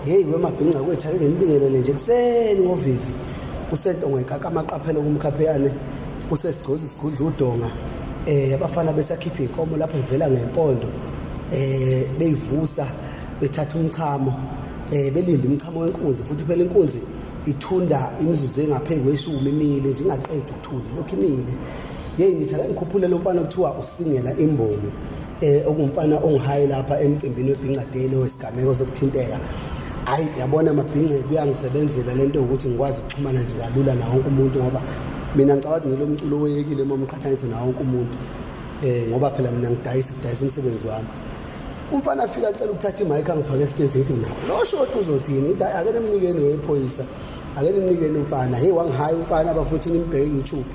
hey wemabhinqa kwethu ake nibingelele nje kuseni ngovivi usentongo ekaka amaqaphelo kumkhapheyane usesigcozi sigudla udonga abafana besakhipha inkomo lapho ivela ngempondo beyivusa bethatha umchamo belinda umchamo wenkunzi futhi phela inkunzi ithunda imizuzu engaphezulu kweshumi imile nje ingaqedi ukuthunda lokho imile hey ngithi ake ngikhuphule lo mfana kuthiwa usingela imbongi okumfana ongihayi lapha emcimbini webhinqadelo wesigameko zokuthinteka hayi yabona amabhinqa kuyangisebenzela lento ukuthi ngikwazi ukuxhumana nje kalula nawo wonke umuntu ngoba mina ngicabanga ngilo mculo oyekile uma umqhathanise nawo wonke umuntu ngoba phela mina ngidayisa umsebenzi wami umfana afika acela ukuthatha imic angifake eStage ngithi mina lo short uzothini ngithi ake nimnikeni wephoyisa ake nimnikeni umfana hey wangihayi umfana abafuthu nimbheke YouTube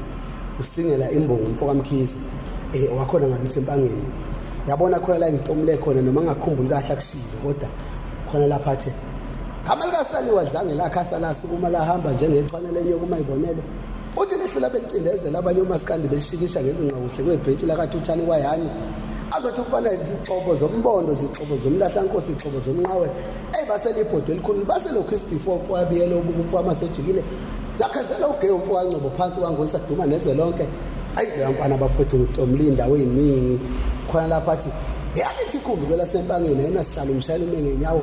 usingela imbongi umfoka Mkhize wakhona ngakithi empangeni yabona khona la ngitomle khona noma ngakhumbuli kahle akushilo kodwa khona lapha athe gama likaSaliwa dlange la khasala sukuma lahamba njengechwane lenye kumayibonele uthi lehlula belicindezela abanye umaskandi beshikisha ngezinqakuhle kwebhentshi la kaThuthani kwayani azothi ufana izixhobo zombondo izixhobo zomlahlankosi izixhobo zomnqawe baselibhodwe elikhulu baselokhu before kwabiyela obukumfu amasejikile zakhazela ugeye umfu kaNgcobo phansi kwangosi aduma nezwe lonke ayi bafana bafethu ngitomlinda weyiningi khona lapha athi yakithi ikhumbulo lasempangeni ayina sihlalo umshayeli umengenyawo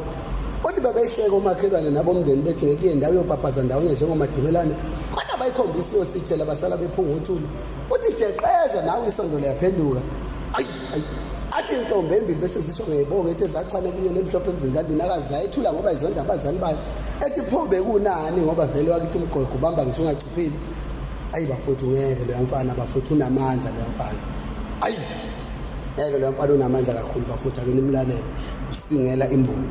uthi bebehleka umakhelwane nabomndeni bethi ngeke indawo yophapaza ndawonye njengomadumelane kodwa bayikhombisa yosithela basala bephunga uthuli uthi jeqeza nawe isondo liyaphenduka ayi athi intombi embili bese zisho ngeyibonga ethi zacwana kunye nemhlophe emzingandini akazayithula ngoba izonda abazali bayo ethi pho bekunani ngoba vele wakithi umgogo ubamba ngisho ungachiphile ayi bafuthu ngeke lo mfana bafuthu unamandla lo mfana ayi ngeke lo mfana unamandla kakhulu bafuthu ake nimlalele usingela imbongi